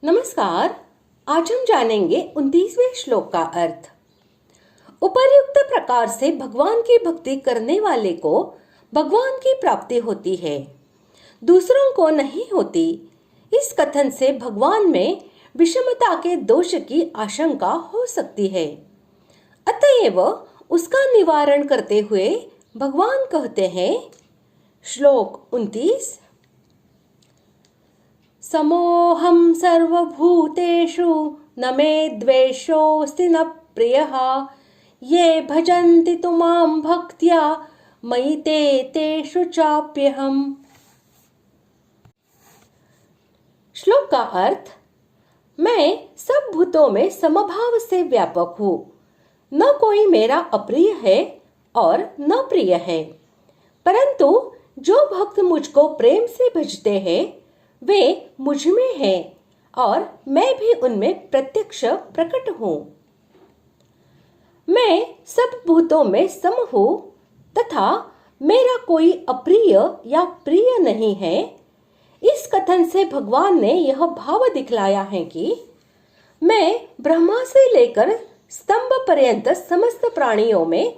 नमस्कार। आज हम जानेंगे 29वें श्लोक का अर्थ। उपर्युक्त प्रकार से भगवान की भक्ति करने वाले को भगवान की प्राप्ति होती है, दूसरों को नहीं होती। इस कथन से भगवान में विषमता के दोष की आशंका हो सकती है, अतएव उसका निवारण करते हुए भगवान कहते हैं। श्लोक 29। समोहम सर्वभूतेषु न मे द्वेषोऽस्ति न प्रियः ये भजन्ति तु मां भक्त्या मयि ते तेषु चाप्यहम्। श्लोक का अर्थ, मैं सब भूतों में समभाव से व्यापक हूँ, न कोई मेरा अप्रिय है और न प्रिय है, परंतु जो भक्त मुझको प्रेम से भजते हैं वे मुझ में हैं और मैं भी उनमें प्रत्यक्ष प्रकट हूँ। मैं सब भूतों में सम हूँ तथा मेरा कोई अप्रिय या प्रिय नहीं है। इस कथन से भगवान ने यह भाव दिखलाया है कि मैं ब्रह्मा से लेकर स्तंभ पर्यंत समस्त प्राणियों में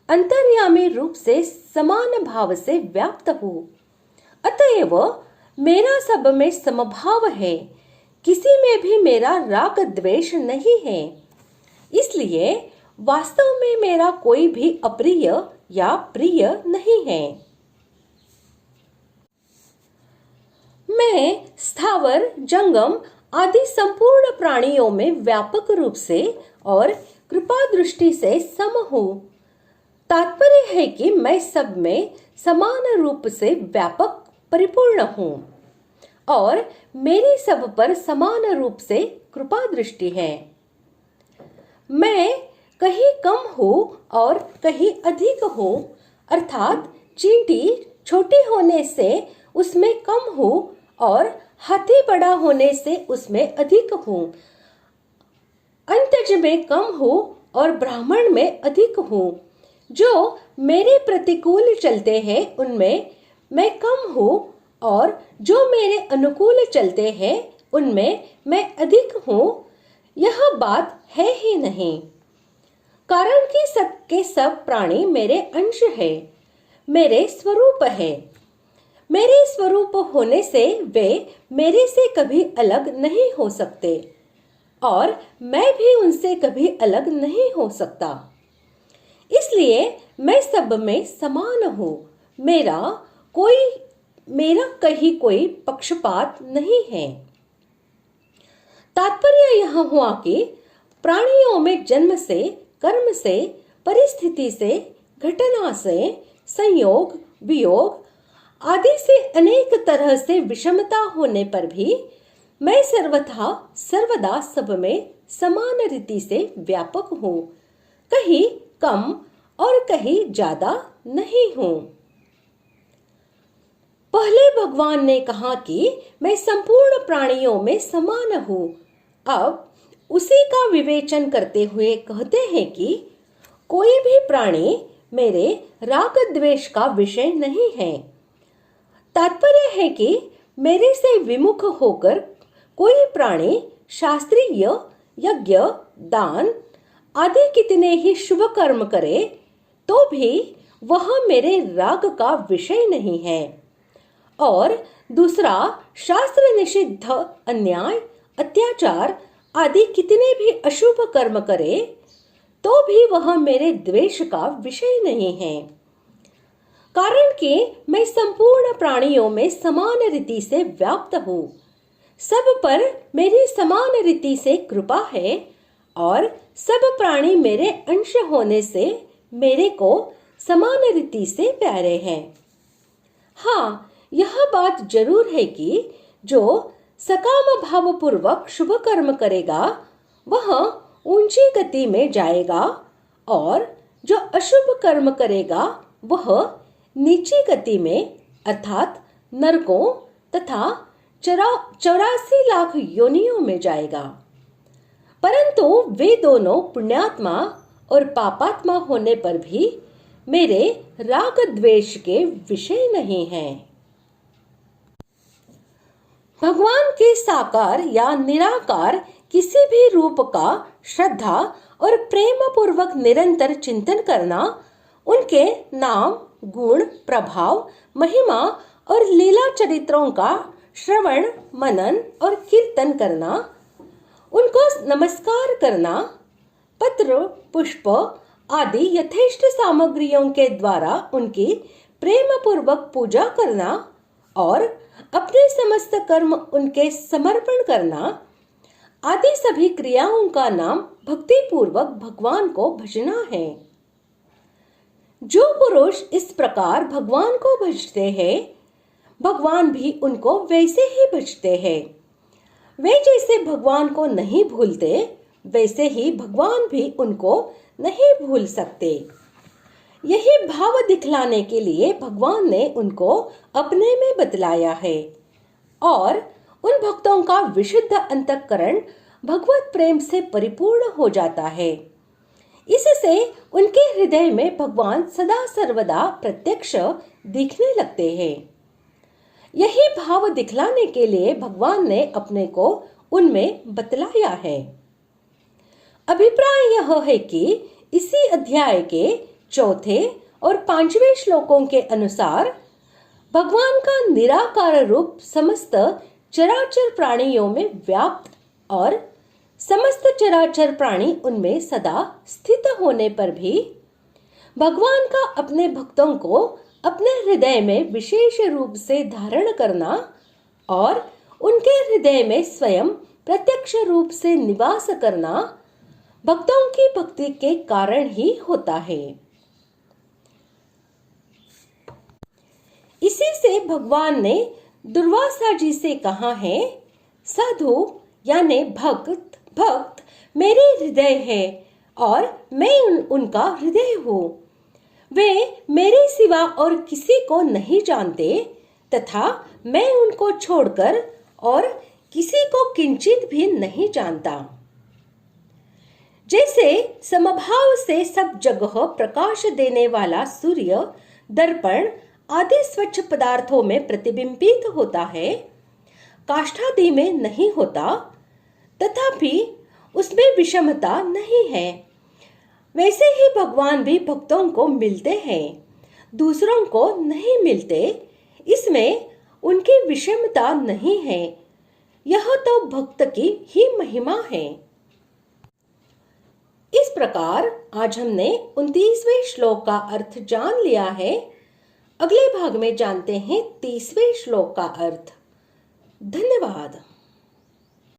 अंतर्यामी रूप से समान भाव से व्याप्त हूँ, अतएव मेरा सब में समभाव है, किसी में भी मेरा राग द्वेष नहीं है। इसलिए वास्तव में मेरा कोई भी अप्रिय या प्रिय नहीं है। मैं स्थावर जंगम आदि संपूर्ण प्राणियों में व्यापक रूप से और कृपा दृष्टि से सम हूँ। तात्पर्य है कि मैं सब में समान रूप से व्यापक परिपूर्ण हूँ और मेरी सब पर समान रूप से कृपा दृष्टि है। मैं कहीं कम हूँ और कहीं अधिक हूँ, अर्थात चींटी छोटी होने से उसमें कम हूँ और हाथी बड़ा होने से उसमें अधिक हूँ। अंतज में कम हूँ और ब्राह्मण में अधिक हूँ। जो मेरे प्रतिकूल चलते हैं उनमें मैं कम हूँ और जो मेरे अनुकूल चलते हैं उनमें मैं अधिक हूँ। यह बात है ही नहीं, कारण कि सबके सब प्राणी मेरे अंश है, मेरे स्वरूप है। मेरे स्वरूप होने से वे मेरे से कभी अलग नहीं हो सकते और मैं भी उनसे कभी अलग नहीं हो सकता। इसलिए मैं सब में समान हूँ। मेरा कहीं कोई पक्षपात नहीं है। तात्पर्य यह हुआ कि प्राणियों में जन्म से, कर्म से, परिस्थिति से, घटना से, संयोग, वियोग आदि से अनेक तरह से विषमता होने पर भी मैं सर्वदा सब में समान रीति से व्यापक हूँ, कहीं कम और कहीं ज्यादा नहीं हूँ। पहले भगवान ने कहा कि मैं संपूर्ण प्राणियों में समान हूँ। अब उसी का विवेचन करते हुए कहते हैं कि कोई भी प्राणी मेरे राग द्वेष का विषय नहीं है। तात्पर्य है कि मेरे से विमुख होकर कोई प्राणी शास्त्रीय यज्ञ, दान आदि कितने ही शुभ कर्म करे तो भी वह मेरे राग का विषय नहीं है, और दूसरा शास्त्र निषिद्ध अन्याय, अत्याचार आदि कितने भी अशुभ कर्म करे तो भी वह मेरे द्वेष का विषय नहीं है, कारण कि मैं संपूर्ण प्राणियों में समान रीति से व्याप्त हूँ। सब पर मेरी समान रीति से कृपा है और सब प्राणी मेरे अंश होने से मेरे को समान रीति से प्यारे हैं। हाँ, यह बात जरूर है कि जो सकाम भाव पूर्वक शुभ कर्म करेगा वह ऊंची गति में जाएगा और जो अशुभ कर्म करेगा वह नीची गति में अर्थात नरकों तथा 84 लाख योनियों में जाएगा। परंतु वे दोनों पुण्यात्मा और पापात्मा होने पर भी मेरे राग द्वेष के विषय नहीं हैं। भगवान के साकार या निराकार किसी भी रूप का श्रद्धा और प्रेम पूर्वक निरंतर चिंतन करना, उनके नाम, गुण, प्रभाव, महिमा और लीला चरित्रों का श्रवण, मनन और कीर्तन करना, उनको नमस्कार करना, पत्र, पुष्प आदि यथेष्ट सामग्रियों के द्वारा उनकी प्रेम पूर्वक पूजा करना और अपने समस्त कर्म उनके समर्पण करना आदि सभी क्रियाओं का नाम भक्ति पूर्वक भगवान को भजना है। जो पुरुष इस प्रकार भगवान को भजते हैं, भगवान भी उनको वैसे ही भजते हैं। वे जैसे भगवान को नहीं भूलते, वैसे ही भगवान भी उनको नहीं भूल सकते। यही भाव दिखलाने के लिए भगवान ने उनको अपने में बतलाया है और उन भक्तों का विशुद्ध अंतःकरण भगवत प्रेम से परिपूर्ण हो जाता है। इससे उनके हृदय में भगवान सदा सर्वदा प्रत्यक्ष दिखने लगते हैं। यही भाव दिखलाने के लिए भगवान ने अपने को उनमें बतलाया है। अभिप्राय यह है कि इसी अध्याय के चौथे और 5वें श्लोकों के अनुसार भगवान का निराकार रूप समस्त चराचर प्राणियों में व्याप्त और समस्त चराचर प्राणी उनमें सदा स्थित होने पर भी भगवान का अपने भक्तों को अपने हृदय में विशेष रूप से धारण करना और उनके हृदय में स्वयं प्रत्यक्ष रूप से निवास करना भक्तों की भक्ति के कारण ही होता है। इसी से भगवान ने दुर्वासा जी से कहा है, साधु यानी भक्त मेरे हृदय है और मैं उनका हृदय हूँ। वे मेरे सिवा और किसी को नहीं जानते तथा मैं उनको छोड़कर और किसी को किंचित भी नहीं जानता। जैसे समभाव से सब जगह प्रकाश देने वाला सूर्य दर्पण आदि स्वच्छ पदार्थों में प्रतिबिंबित होता है, काष्ठादि में नहीं होता, तथापि उसमें विषमता नहीं है, वैसे ही भगवान भी भक्तों को मिलते हैं, दूसरों को नहीं मिलते। इसमें उनकी विषमता नहीं है। यह तो भक्त की ही महिमा है। इस प्रकार आज हमने 29वें श्लोक का अर्थ जान लिया है। अगले भाग में जानते हैं 30वें श्लोक का अर्थ। धन्यवाद।